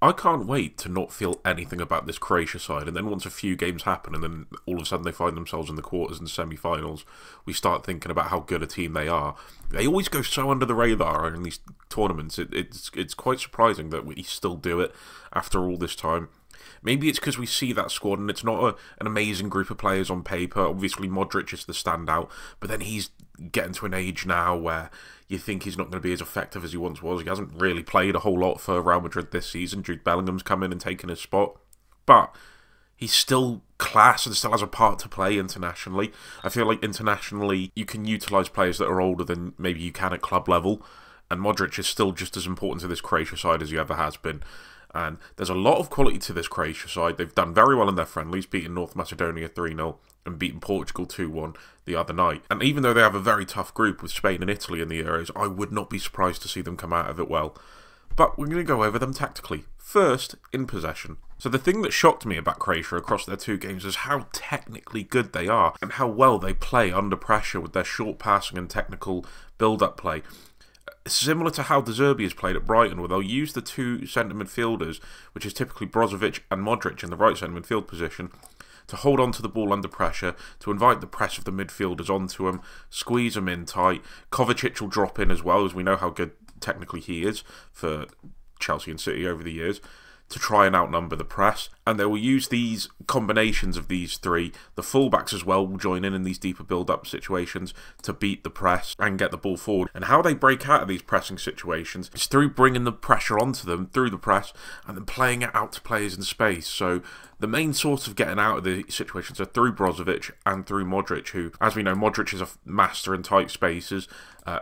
I can't wait to not feel anything about this Croatia side, and then once a few games happen and then all of a sudden they find themselves in the quarters and semi-finals, we start thinking about how good a team they are. They always go so under the radar in these tournaments. It's quite surprising that we still do it after all this time. Maybe it's because we see that squad and it's not an amazing group of players on paper. Obviously, Modric is the standout, but then he's getting to an age now where you think he's not going to be as effective as he once was. He hasn't really played a whole lot for Real Madrid this season. Jude Bellingham's come in and taken his spot. But he's still class and still has a part to play internationally. I feel like internationally you can utilise players that are older than maybe you can at club level. And Modric is still just as important to this Croatia side as he ever has been. And there's a lot of quality to this Croatia side. They've done very well in their friendlies, beating North Macedonia 3-0 and beating Portugal 2-1 the other night. And even though they have a very tough group with Spain and Italy in the Euros, I would not be surprised to see them come out of it well. But we're going to go over them tactically. First, in possession. So the thing that shocked me about Croatia across their two games is how technically good they are and how well they play under pressure with their short passing and technical build-up play. Similar to how De Zerbi has played at Brighton, where they'll use the two centre midfielders, which is typically Brozovic and Modric in the right centre midfield position, to hold on to the ball under pressure, to invite the press of the midfielders onto them, squeeze them in tight. Kovacic will drop in as well, as we know how good technically he is for Chelsea and City over the years, to try and outnumber the press. And they will use these combinations of these three. The fullbacks as well will join in these deeper build-up situations to beat the press and get the ball forward. And how they break out of these pressing situations is through bringing the pressure onto them through the press and then playing it out to players in space. So the main source of getting out of the situations are through Brozovic and through Modric, who, as we know, Modric is a master in tight spaces,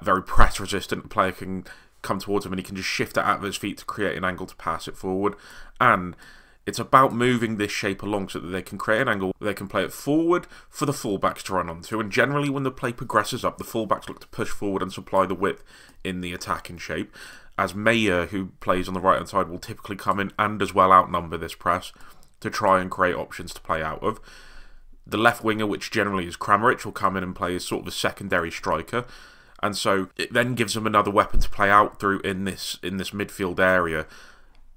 very press-resistant. The player can come towards him and he can just shift it out of his feet to create an angle to pass it forward. And it's about moving this shape along so that they can create an angle, they can play it forward for the fullbacks to run onto. And generally when the play progresses up, the fullbacks look to push forward and supply the width in the attacking shape, as Meyer, who plays on the right hand side, will typically come in and as well outnumber this press to try and create options to play out of. The left winger, which generally is Kramaric, will come in and play as sort of a secondary striker. And so it then gives them another weapon to play out through in this midfield area.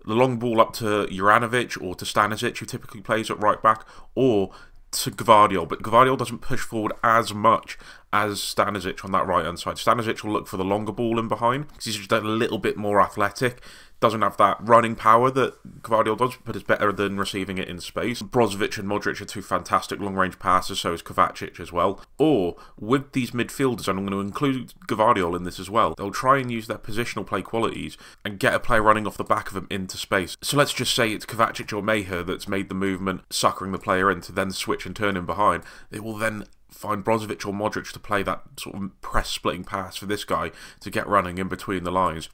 The long ball up to Juranovic or to Stanisic, who typically plays at right back, or to Gvardiol. But Gvardiol doesn't push forward as much as Stanisic on that right hand side. Stanisic will look for the longer ball in behind because he's just a little bit more athletic. Doesn't have that running power that Gvardiol does, but is better than receiving it in space. Brozovic and Modric are two fantastic long-range passers, so is Kovacic as well. Or, with these midfielders, and I'm going to include Gvardiol in this as well, they'll try and use their positional play qualities and get a player running off the back of them into space. So let's just say it's Kovacic or Meyer that's made the movement, suckering the player in to then switch and turn him behind. They will then find Brozovic or Modric to play that sort of press-splitting pass for this guy to get running in between the lines.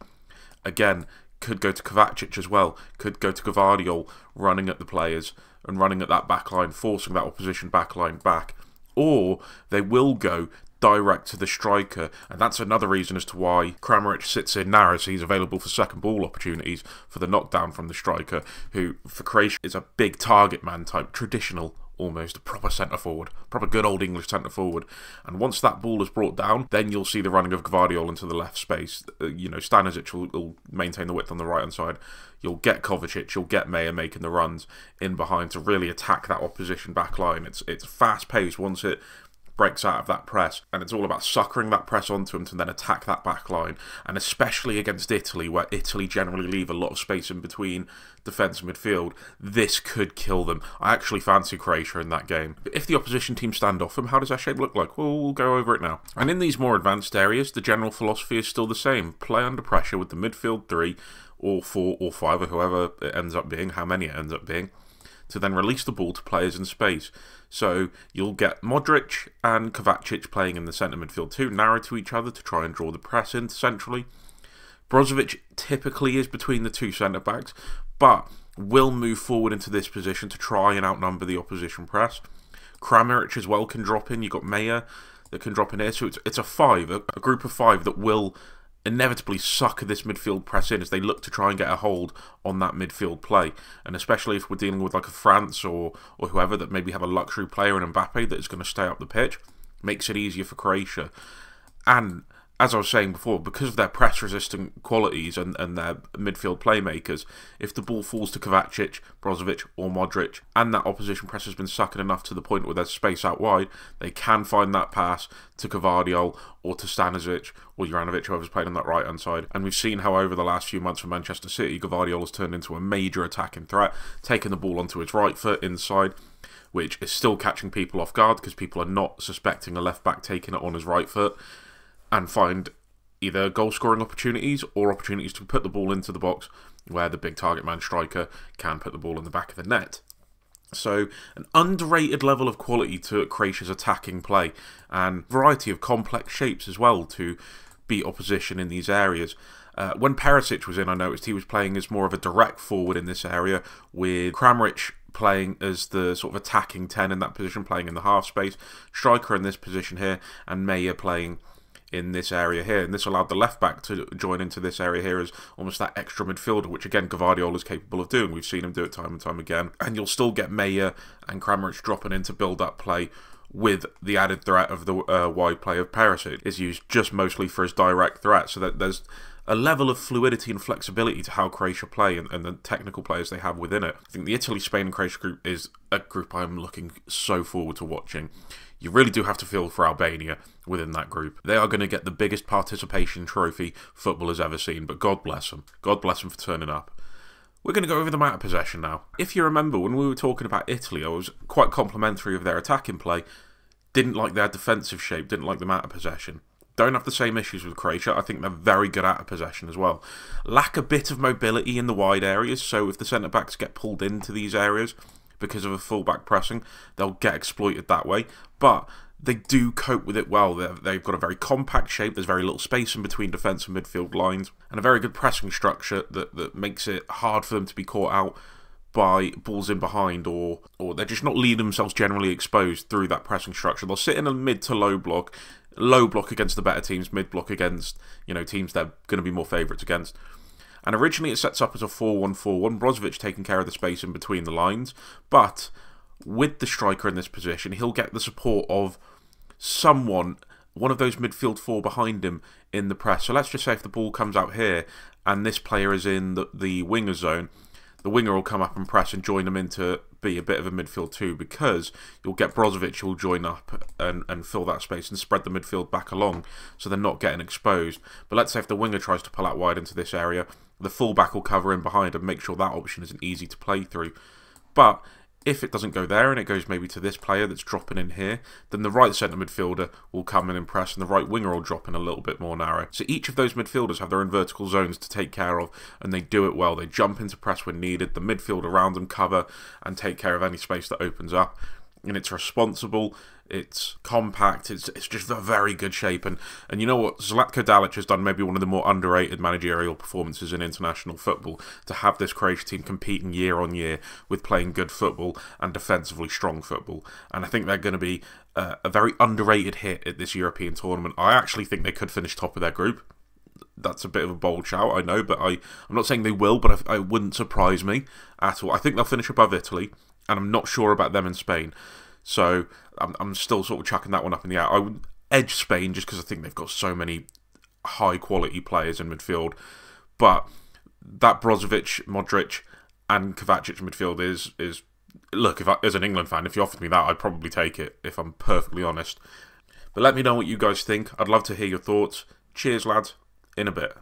Again, could go to Kovacic as well, could go to Gvardiol running at the players and running at that back line, forcing that opposition back line back. Or they will go direct to the striker, and that's another reason as to why Kramaric sits in now, as he's available for second ball opportunities for the knockdown from the striker, who for Croatia is a big target man type, traditional almost, a proper centre-forward, proper good old English centre-forward. And once that ball is brought down, then you'll see the running of Gvardiol into the left space. Stanisic will maintain the width on the right-hand side. You'll get Kovacic, you'll get Meyer making the runs in behind to really attack that opposition back line. It's fast-paced once it breaks out of that press, and it's all about suckering that press onto him to then attack that back line. And especially against Italy, where Italy generally leave a lot of space in between defence and midfield, this could kill them. I actually fancy Croatia in that game. But if the opposition team stand off them, how does that shape look like? Well, we'll go over it now. And in these more advanced areas, the general philosophy is still the same. Play under pressure with the midfield three, or four, or five, or whoever it ends up being, how many it ends up being, to then release the ball to players in space. So you'll get Modric and Kovacic playing in the centre midfield too, narrow to each other to try and draw the press in centrally. Brozovic typically is between the two centre-backs, but will move forward into this position to try and outnumber the opposition press. Kramaric as well can drop in. You've got Meyer that can drop in here. So it's a five, a group of five that will inevitably sucker this midfield press in as they look to try and get a hold on that midfield play. And especially if we're dealing with like a France or whoever that maybe have a luxury player in Mbappe that is going to stay up the pitch, makes it easier for Croatia. And as I was saying before, because of their press-resistant qualities and their midfield playmakers, if the ball falls to Kovacic, Brozovic or Modric, and that opposition press has been sucking enough to the point where there's space out wide, they can find that pass to Gvardiol or to Stanisic or Juranovic, whoever's playing on that right-hand side. And we've seen how over the last few months for Manchester City, Gvardiol has turned into a major attacking threat, taking the ball onto his right foot inside, which is still catching people off guard because people are not suspecting a left-back taking it on his right foot, and find either goal-scoring opportunities or opportunities to put the ball into the box where the big target man striker can put the ball in the back of the net. So an underrated level of quality to Croatia's attacking play, and variety of complex shapes as well to beat opposition in these areas. When Perisic was in, I noticed he was playing as more of a direct forward in this area, with Kramaric playing as the sort of attacking 10 in that position, playing in the half space, striker in this position here, and Meyer playing in this area here, and this allowed the left back to join into this area here as almost that extra midfielder, which again Gvardiol is capable of doing. We've seen him do it time and time again, and you'll still get Meyer and Kramaric dropping in to build up play, with the added threat of the wide play of Perisic is used just mostly for his direct threat, so that there's a level of fluidity and flexibility to how Croatia play and the technical players they have within it. I think the Italy, Spain and Croatia group is a group I'm looking so forward to watching. You really do have to feel for Albania within that group. They are going to get the biggest participation trophy football has ever seen, but God bless them. God bless them for turning up. We're going to go over the amount of possession now. If you remember, when we were talking about Italy, I was quite complimentary of their attacking play. Didn't like their defensive shape, didn't like the amount of possession. Don't have the same issues with Croatia. I think they're very good out of possession as well. Lack a bit of mobility in the wide areas, so if the centre-backs get pulled into these areas because of a full-back pressing, they'll get exploited that way. But they do cope with it well. They've got a very compact shape, there's very little space in between defence and midfield lines, and a very good pressing structure that makes it hard for them to be caught out by balls in behind, or they're just not leaving themselves generally exposed through that pressing structure. They'll sit in a mid to low block against the better teams, mid block against teams they're going to be more favourites against. And originally it sets up as a 4-1-4-1, Brozovic taking care of the space in between the lines, but with the striker in this position, he'll get the support of someone, one of those midfield four behind him in the press. So let's just say if the ball comes out here and this player is in the winger zone, the winger will come up and press and join them in to be a bit of a midfield too, because you'll get Brozovic who will join up and fill that space and spread the midfield back along so they're not getting exposed. But let's say if the winger tries to pull out wide into this area, the fullback will cover in behind and make sure that option isn't easy to play through. But if it doesn't go there and it goes maybe to this player that's dropping in here, then the right centre midfielder will come in and press and the right winger will drop in a little bit more narrow. So each of those midfielders have their own vertical zones to take care of, and they do it well. They jump into press when needed, the midfield around them cover and take care of any space that opens up. And it's responsible, it's compact, it's just a very good shape. And you know what? Zlatko Dalic has done maybe one of the more underrated managerial performances in international football, to have this Croatia team competing year on year with playing good football and defensively strong football. And I think they're going to be a very underrated hit at this European tournament. I actually think they could finish top of their group. That's a bit of a bold shout, I know, but I'm not saying they will, but I wouldn't surprise me at all. I think they'll finish above Italy, and I'm not sure about them in Spain. So I'm still sort of chucking that one up in the air. I would edge Spain just because I think they've got so many high-quality players in midfield. But that Brozovic, Modric and Kovacic midfield is look, as an England fan, if you offered me that, I'd probably take it, if I'm perfectly honest. But let me know what you guys think. I'd love to hear your thoughts. Cheers, lads. In a bit.